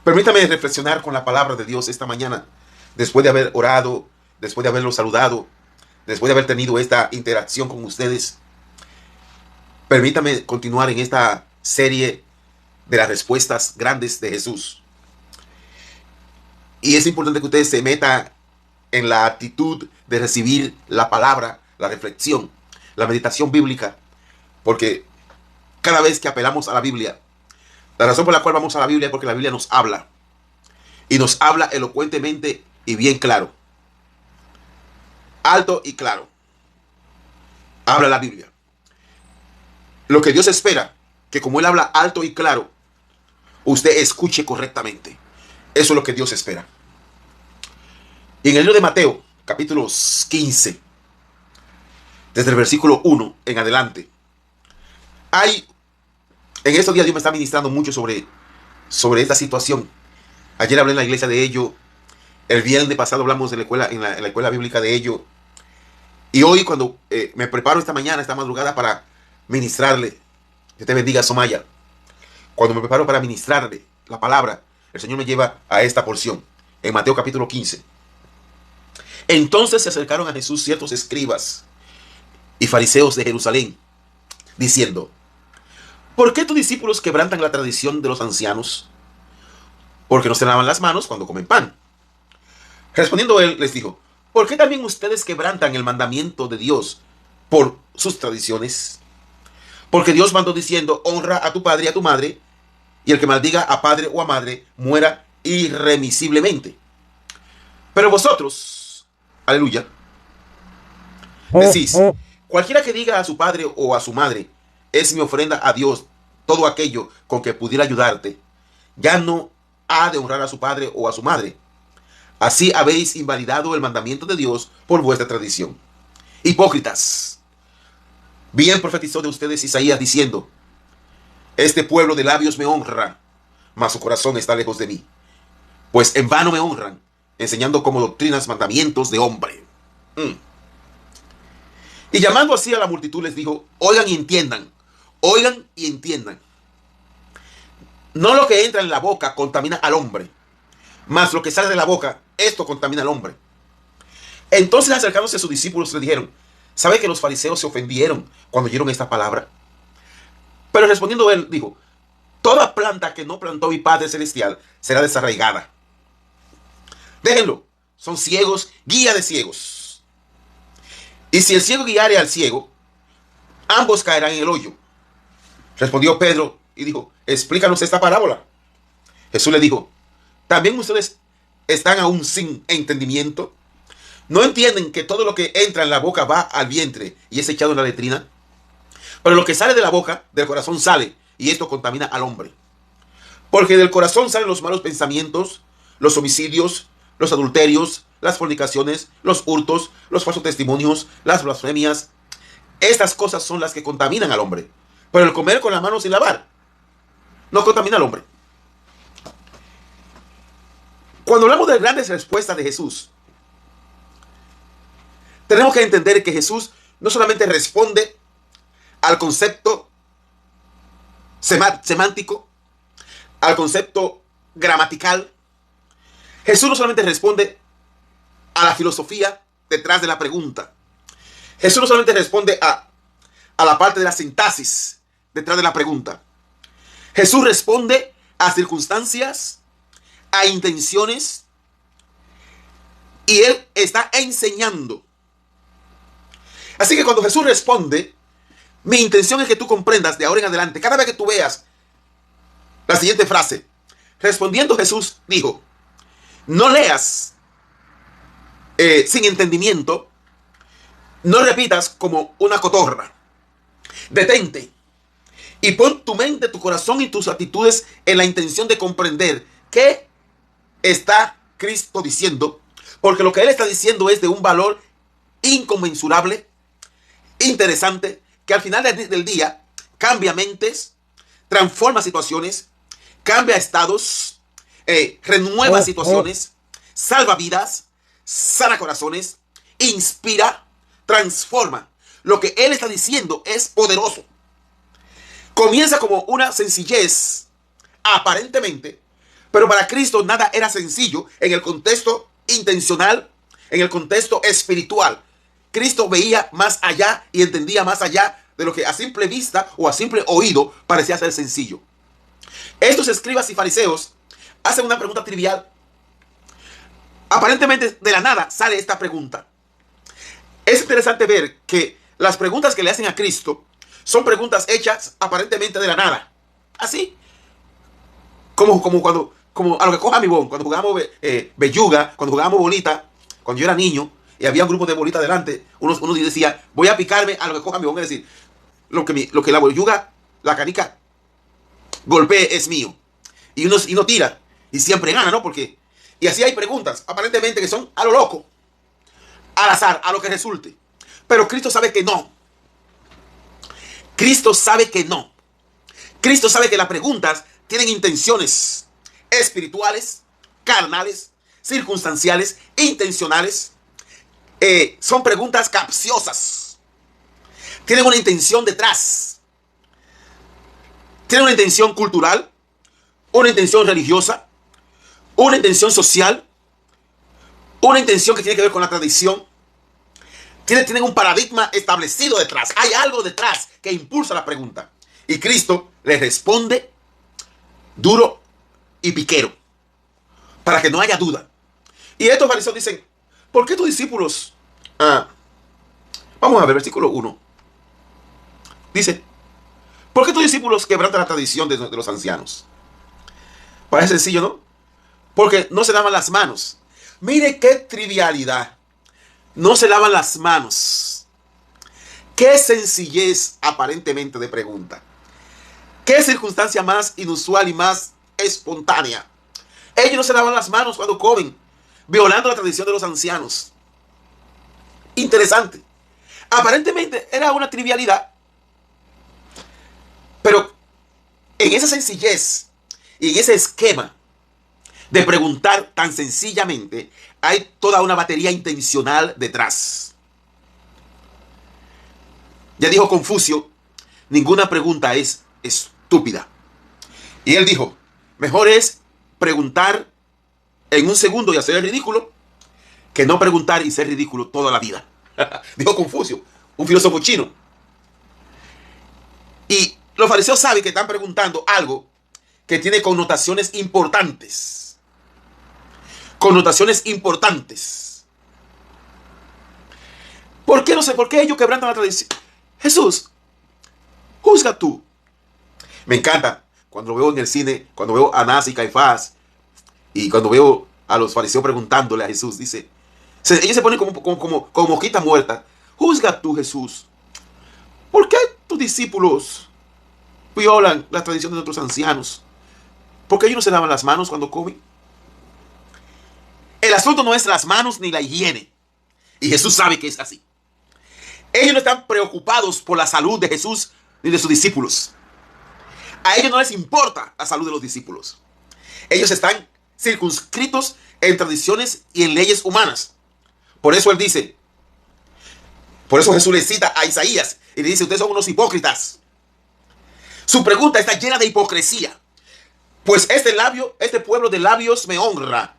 Permítame reflexionar con la palabra de Dios esta mañana, después de haber orado, después de haberlo saludado, después de haber tenido esta interacción con ustedes. Permítame continuar en esta serie de las respuestas grandes de Jesús. Y es importante que ustedes se metan en la actitud de recibir la palabra, la reflexión, la meditación bíblica, porque cada vez que apelamos a la Biblia, la razón por la cual vamos a la Biblia es porque la Biblia nos habla, y nos habla elocuentemente y bien claro, alto y claro. Habla la Biblia. Lo que Dios espera, que como Él habla alto y claro, usted escuche correctamente. Eso es lo que Dios espera. Y en el libro de Mateo, capítulo 15, desde el versículo 1 en adelante, en estos días Dios me está ministrando mucho sobre esta situación. Ayer hablé en la iglesia de ello. El viernes pasado hablamos en la escuela bíblica de ello. Y hoy cuando me preparo esta madrugada para ministrarle, que te bendiga, Somaya. Cuando me preparo para ministrarle la palabra, el Señor me lleva a esta porción, en Mateo capítulo 15. Entonces se acercaron a Jesús ciertos escribas y fariseos de Jerusalén, diciendo: ¿por qué tus discípulos quebrantan la tradición de los ancianos? Porque no se lavan las manos cuando comen pan. Respondiendo él, les dijo: ¿por qué también ustedes quebrantan el mandamiento de Dios por sus tradiciones? Porque Dios mandó diciendo: honra a tu padre y a tu madre, y el que maldiga a padre o a madre muera irremisiblemente. Pero vosotros, aleluya, decís: cualquiera que diga a su padre o a su madre, es mi ofrenda a Dios, todo aquello con que pudiera ayudarte, ya no ha de honrar a su padre o a su madre. Así habéis invalidado el mandamiento de Dios por vuestra tradición. Hipócritas, bien profetizó de ustedes Isaías diciendo: este pueblo de labios me honra, mas su corazón está lejos de mí, pues en vano me honran, enseñando como doctrinas mandamientos de hombre. Y llamando así a la multitud les dijo: oigan y entiendan, oigan y entiendan. No lo que entra en la boca contamina al hombre, mas lo que sale de la boca, esto contamina al hombre. Entonces, acercándose a sus discípulos, le dijeron: ¿sabe que los fariseos se ofendieron cuando oyeron esta palabra? Pero respondiendo él, dijo: toda planta que no plantó mi Padre Celestial será desarraigada. Déjenlo, son ciegos, guía de ciegos. Y si el ciego guiare al ciego, ambos caerán en el hoyo. Respondió Pedro y dijo: explícanos esta parábola. Jesús le dijo: ¿también ustedes están aún sin entendimiento? ¿No entienden que todo lo que entra en la boca va al vientre y es echado en la letrina? Pero lo que sale de la boca, del corazón sale, y esto contamina al hombre. Porque del corazón salen los malos pensamientos, los homicidios, los adulterios, las fornicaciones, los hurtos, los falsos testimonios, las blasfemias. Estas cosas son las que contaminan al hombre. Pero el comer con las manos sin lavar no contamina al hombre. Cuando hablamos de grandes respuestas de Jesús, tenemos que entender que Jesús no solamente responde al concepto semántico, al concepto gramatical. Jesús no solamente responde a la filosofía detrás de la pregunta. Jesús no solamente responde a la parte de la sintaxis detrás de la pregunta. Jesús responde a circunstancias, a intenciones, y Él está enseñando. Así que cuando Jesús responde, mi intención es que tú comprendas de ahora en adelante, cada vez que tú veas la siguiente frase: respondiendo Jesús dijo, no leas sin entendimiento, no repitas como una cotorra. Detente y pon tu mente, tu corazón y tus actitudes en la intención de comprender qué está Cristo diciendo, porque lo que Él está diciendo es de un valor inconmensurable, interesante, que al final del día cambia mentes, transforma situaciones, cambia estados, renueva situaciones, salva vidas, sana corazones, inspira, transforma. Lo que Él está diciendo es poderoso. Comienza como una sencillez, aparentemente, Pero para Cristo nada era sencillo en el contexto intencional, en el contexto espiritual. Cristo veía más allá y entendía más allá de lo que a simple vista o a simple oído parecía ser sencillo. Estos escribas y fariseos hacen una pregunta trivial. Aparentemente de la nada sale esta pregunta. Es interesante ver que las preguntas que le hacen a Cristo son preguntas hechas aparentemente de la nada. Así. Como a lo que coja mi bon, cuando jugábamos belluga, cuando jugábamos bolita, cuando yo era niño, y había un grupo de bolitas delante, uno decía, voy a picarme a lo que coja mi bon, es decir, lo que la belluga, la canica, golpee es mío. Y uno tira, y siempre gana, ¿no? Y así hay preguntas, aparentemente que son a lo loco, al azar, a lo que resulte. Pero Cristo sabe que no. Cristo sabe que no. Cristo sabe que las preguntas tienen intenciones espirituales, carnales, circunstanciales, intencionales. Son preguntas capciosas. Tienen una intención detrás. Tienen una intención cultural, una intención religiosa, una intención social, una intención que tiene que ver con la tradición. Tienen un paradigma establecido detrás. Hay algo detrás que impulsa la pregunta. Y Cristo le responde duro y piquero, para que no haya duda. Y estos fariseos dicen, ¿por qué tus discípulos? Vamos a ver, versículo 1. Dice, ¿por qué tus discípulos quebrantan la tradición de los ancianos? Parece sencillo, ¿no? Porque no se lavan las manos. Mire qué trivialidad. No se lavan las manos. Qué sencillez aparentemente de pregunta. Qué circunstancia más inusual y más espontánea. Ellos no se lavan las manos cuando comen, violando la tradición de los ancianos. Interesante. Aparentemente era una trivialidad. Pero en esa sencillez y en ese esquema de preguntar tan sencillamente, hay toda una batería intencional detrás. Ya dijo Confucio, ninguna pregunta es estúpida. Y él dijo, mejor es preguntar en un segundo y hacer el ridículo, que no preguntar y ser ridículo toda la vida. Dijo Confucio, un filósofo chino. Y los fariseos saben que están preguntando algo que tiene connotaciones importantes. Connotaciones importantes. ¿Por qué? No sé, ¿por qué ellos quebrantan la tradición? Jesús, juzga tú. Me encanta cuando lo veo en el cine, cuando veo a Anás y Caifás, y cuando veo a los fariseos preguntándole a Jesús, dice, ellos se ponen como mosquitas muertas. Juzga tú, Jesús. ¿Por qué tus discípulos violan la tradición de nuestros ancianos? ¿Por qué ellos no se lavan las manos cuando comen? El asunto no es las manos ni la higiene. Y Jesús sabe que es así. Ellos no están preocupados por la salud de Jesús ni de sus discípulos. A ellos no les importa la salud de los discípulos. Ellos están circunscritos en tradiciones y en leyes humanas. Por eso él dice, por eso Jesús le cita a Isaías y le dice, ustedes son unos hipócritas. Su pregunta está llena de hipocresía. Pues este pueblo de labios me honra,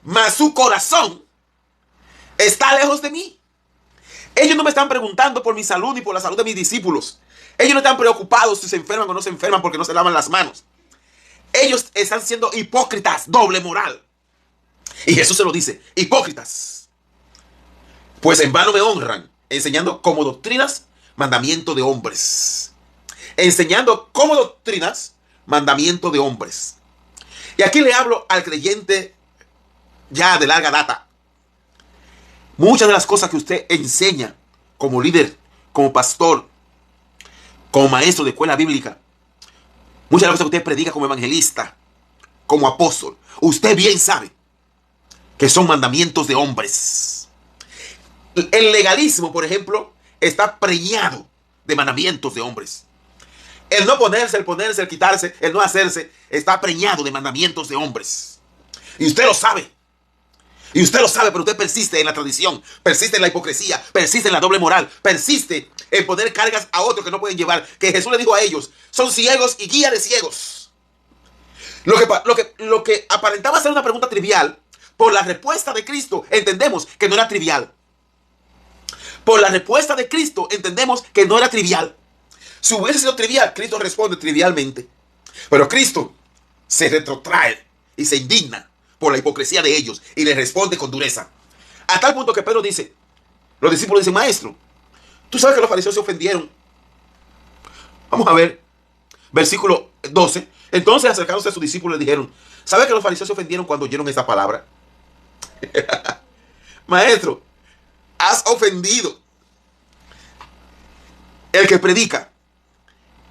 mas su corazón está lejos de mí. Ellos no me están preguntando por mi salud ni por la salud de mis discípulos. Ellos no están preocupados si se enferman o no se enferman porque no se lavan las manos. Ellos están siendo hipócritas, doble moral. Y Jesús se lo dice, hipócritas. Pues en vano me honran, enseñando como doctrinas mandamiento de hombres. Enseñando como doctrinas mandamiento de hombres. Y aquí le hablo al creyente ya de larga data. Muchas de las cosas que usted enseña como líder, como pastor, como maestro de escuela bíblica, muchas de las cosas que usted predica como evangelista, como apóstol, usted bien sabe que son mandamientos de hombres. El legalismo, por ejemplo, está preñado de mandamientos de hombres. El no ponerse, el quitarse, el no hacerse, está preñado de mandamientos de hombres. Y usted lo sabe. Y usted lo sabe, pero usted persiste en la tradición, persiste en la hipocresía, persiste en la doble moral, persiste en poner cargas a otros que no pueden llevar. Que Jesús le dijo a ellos, son ciegos y guía de ciegos. Lo que aparentaba ser una pregunta trivial, por la respuesta de Cristo entendemos que no era trivial. Por la respuesta de Cristo entendemos que no era trivial. Si hubiese sido trivial, Cristo responde trivialmente. Pero Cristo se retrotrae y se indigna por la hipocresía de ellos y le responde con dureza. A tal punto que Pedro dice, los discípulos dicen, maestro, tú sabes que los fariseos se ofendieron. Vamos a ver, versículo 12. Entonces acercándose a sus discípulos le dijeron, ¿sabes que los fariseos se ofendieron cuando oyeron esta palabra? Maestro, has ofendido. El que predica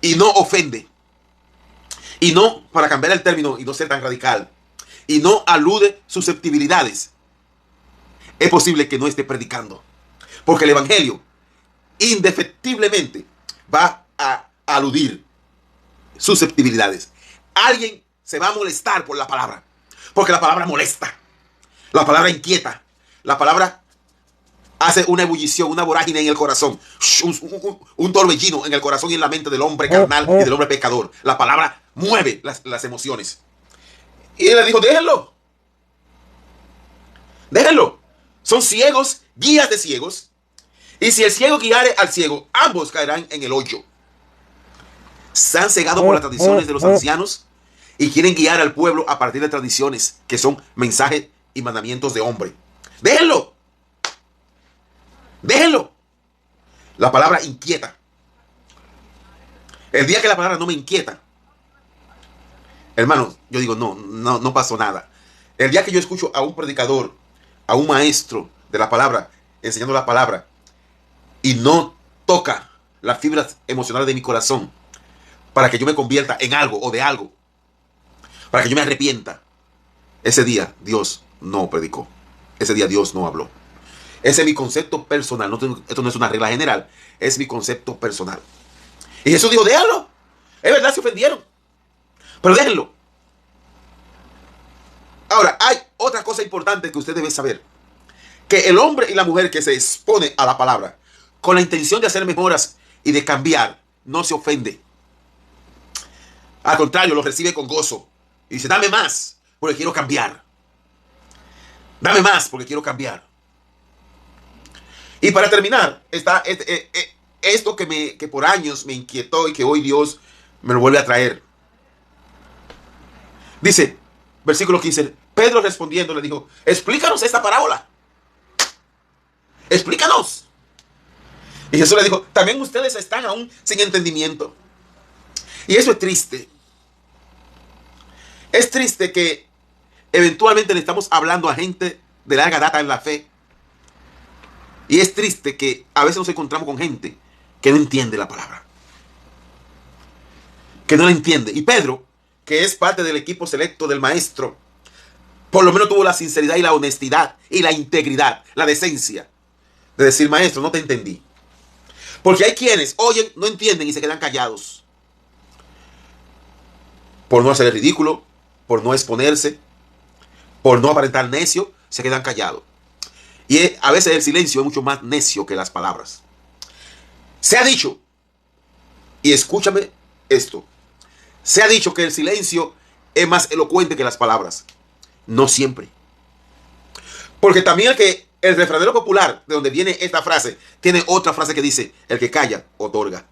y no ofende, y no, para cambiar el término y no ser tan radical, y no alude susceptibilidades, es posible que no esté predicando, porque el evangelio indefectiblemente va a aludir susceptibilidades. Alguien se va a molestar por la palabra, porque la palabra molesta, la palabra inquieta, la palabra hace una ebullición, una vorágine en el corazón, un torbellino en el corazón y en la mente del hombre carnal y del hombre pecador. La palabra mueve las emociones. Y él le dijo, déjenlo. Déjenlo. Son ciegos, guías de ciegos. Y si el ciego guiare al ciego, ambos caerán en el hoyo. Se han cegado por las tradiciones de los ancianos y quieren guiar al pueblo a partir de tradiciones que son mensajes y mandamientos de hombre. Déjenlo. Déjenlo. La palabra inquieta. El día que la palabra no me inquieta, hermano, yo digo, no pasó nada. El día que yo escucho a un predicador, a un maestro de la palabra, enseñando la palabra, y no toca las fibras emocionales de mi corazón, para que yo me convierta en algo o de algo, para que yo me arrepienta, ese día Dios no predicó. Ese día Dios no habló. Ese es mi concepto personal. Esto no es una regla general. Es mi concepto personal. Y Jesús dijo, déjalo. Es verdad, se ofendieron. Pero déjenlo. Ahora, hay otra cosa importante que usted debe saber. Que el hombre y la mujer que se expone a la palabra con la intención de hacer mejoras y de cambiar, no se ofende. Al contrario, lo recibe con gozo. Y dice, dame más, porque quiero cambiar. Dame más, porque quiero cambiar. Y para terminar, está esto que por años me inquietó y que hoy Dios me lo vuelve a traer. Dice, versículo 15, Pedro respondiendo le dijo, explícanos esta parábola. Explícanos. Y Jesús le dijo, también ustedes están aún sin entendimiento. Y eso es triste. Es triste que eventualmente le estamos hablando a gente de larga data en la fe. Y es triste que a veces nos encontramos con gente que no entiende la palabra. Que no la entiende. Y Pedro, que es parte del equipo selecto del maestro, por lo menos tuvo la sinceridad y la honestidad y la integridad, la decencia de decir, maestro, no te entendí. Porque hay quienes oyen, no entienden y se quedan callados. Por no hacer el ridículo, por no exponerse, por no aparentar necio, se quedan callados. Y a veces el silencio es mucho más necio que las palabras. Se ha dicho, y escúchame esto, se ha dicho que el silencio es más elocuente que las palabras. No siempre. Porque también el refranero popular, de donde viene esta frase, tiene otra frase que dice, el que calla, otorga.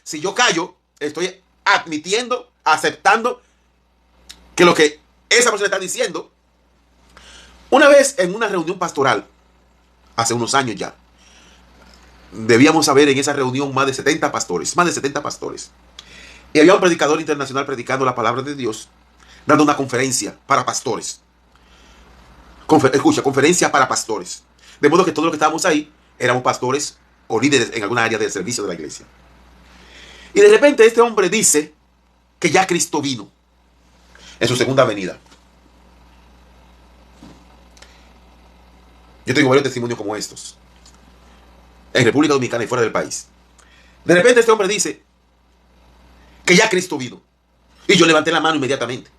Si yo callo, estoy admitiendo, aceptando que lo que esa persona está diciendo. Una vez en una reunión pastoral, hace unos años ya, debíamos haber en esa reunión más de 70 pastores. Y había un predicador internacional predicando la palabra de Dios, dando una conferencia para pastores. Conferencia para pastores. De modo que todos los que estábamos ahí éramos pastores o líderes en alguna área del servicio de la iglesia. Y de repente este hombre dice que ya Cristo vino en su segunda venida. Yo tengo varios testimonios como estos en República Dominicana y fuera del país. De repente este hombre dice que ya Cristo vino. Y yo levanté la mano inmediatamente.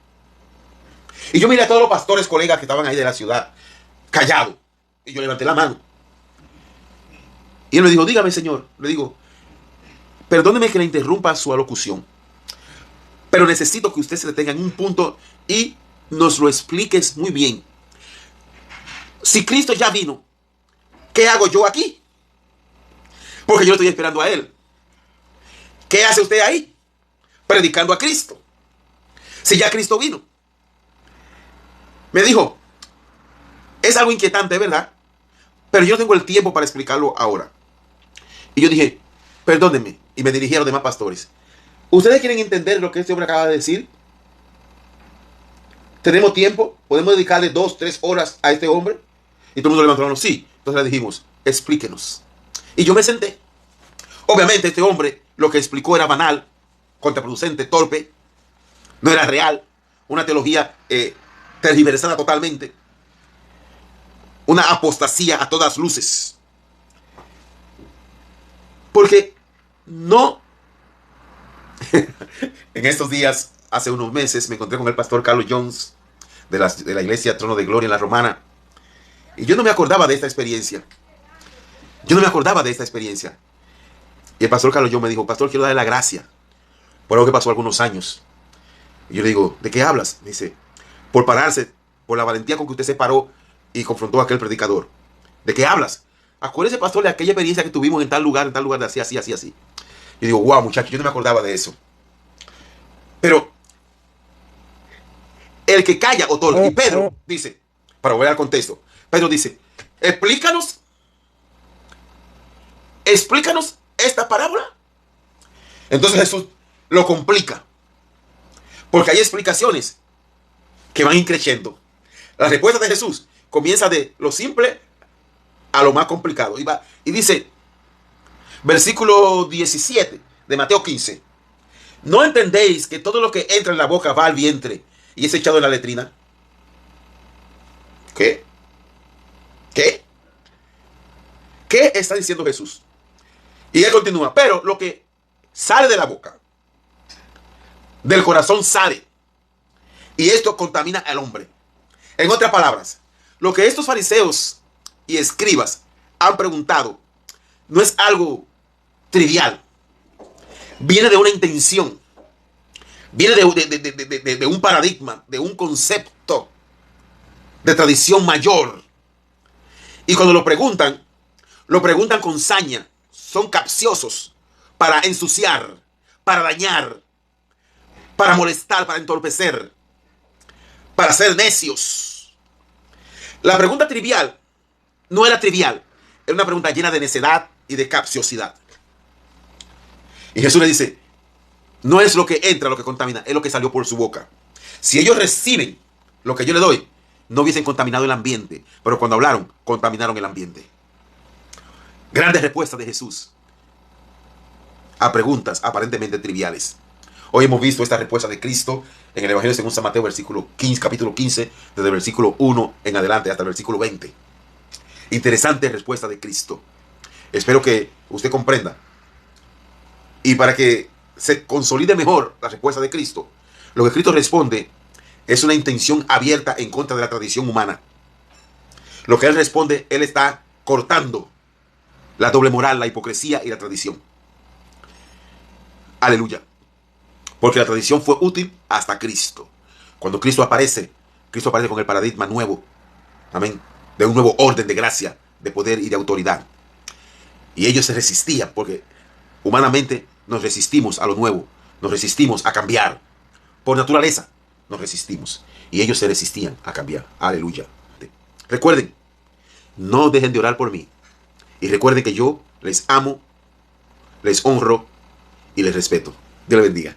Y yo miré a todos los pastores, colegas que estaban ahí de la ciudad, callados. Y yo levanté la mano. Y él me dijo, dígame, señor. Le digo, perdóneme que le interrumpa su alocución, Pero necesito que usted se detenga en un punto y nos lo expliques muy bien. Si Cristo ya vino, ¿qué hago yo aquí? Porque yo estoy esperando a Él. ¿Qué hace usted ahí? Predicando a Cristo. Si ya Cristo vino. Me dijo, es algo inquietante, ¿verdad? Pero yo no tengo el tiempo para explicarlo ahora. Y yo dije, perdónenme. Y me dirigí a los demás pastores. ¿Ustedes quieren entender lo que este hombre acaba de decir? ¿Tenemos tiempo? ¿Podemos dedicarle 2, 3 horas a este hombre? Y todo el mundo levantó la mano. Sí. Entonces le dijimos, explíquenos. Y yo me senté. Obviamente este hombre lo que explicó era banal, contraproducente, torpe. No era real. Una teología tergiversada totalmente. Una apostasía a todas luces. Porque no... En estos días, hace unos meses, me encontré con el pastor Carlos Jones de la iglesia Trono de Gloria en la Romana. Y yo no me acordaba de esta experiencia. Yo no me acordaba de esta experiencia. Y el pastor Carlos Jones me dijo, pastor, quiero darle la gracia por algo que pasó algunos años. Y yo le digo, ¿de qué hablas? Me dice, por pararse, por la valentía con que usted se paró y confrontó a aquel predicador. ¿De qué hablas? Acuérdese, pastor, de aquella experiencia que tuvimos en tal lugar, de así, así, así, así. Yo digo, wow, muchachos, yo no me acordaba de eso. Pero el que calla otorga. Y Pedro dice, para volver al contexto, Pedro dice, explícanos esta parábola. Entonces Jesús lo complica. Porque hay explicaciones que van increciendo. La respuesta de Jesús comienza de lo simple a lo más complicado. Y dice, versículo 17 de Mateo 15. ¿No entendéis que todo lo que entra en la boca va al vientre y es echado en la letrina? ¿Qué? ¿Qué? ¿Qué está diciendo Jesús? Y él continúa, pero lo que sale de la boca, del corazón sale, y esto contamina al hombre. En otras palabras, lo que estos fariseos y escribas han preguntado no es algo trivial. Viene de una intención, viene de un paradigma, de un concepto de tradición mayor. Y cuando lo preguntan con saña. Son capciosos para ensuciar, para dañar, para molestar, para entorpecer, para ser necios. La pregunta trivial no era trivial, era una pregunta llena de necedad y de capciosidad. Y Jesús le dice, no es lo que entra lo que contamina, es lo que salió por su boca. Si ellos reciben lo que yo le doy, no hubiesen contaminado el ambiente, pero cuando hablaron, contaminaron el ambiente. Grandes respuestas de Jesús a preguntas aparentemente triviales. Hoy hemos visto esta respuesta de Cristo en el Evangelio según San Mateo, capítulo 15, desde el versículo 1 en adelante hasta el versículo 20. Interesante respuesta de Cristo. Espero que usted comprenda. Y para que se consolide mejor la respuesta de Cristo, lo que Cristo responde es una intención abierta en contra de la tradición humana. Lo que Él responde, Él está cortando la doble moral, la hipocresía y la tradición. Aleluya. Porque la tradición fue útil hasta Cristo. Cuando Cristo aparece con el paradigma nuevo. Amén. De un nuevo orden de gracia, de poder y de autoridad. Y ellos se resistían porque humanamente nos resistimos a lo nuevo. Nos resistimos a cambiar. Por naturaleza nos resistimos. Y ellos se resistían a cambiar. Aleluya. Recuerden, no dejen de orar por mí. Y recuerden que yo les amo, les honro y les respeto. Dios les bendiga.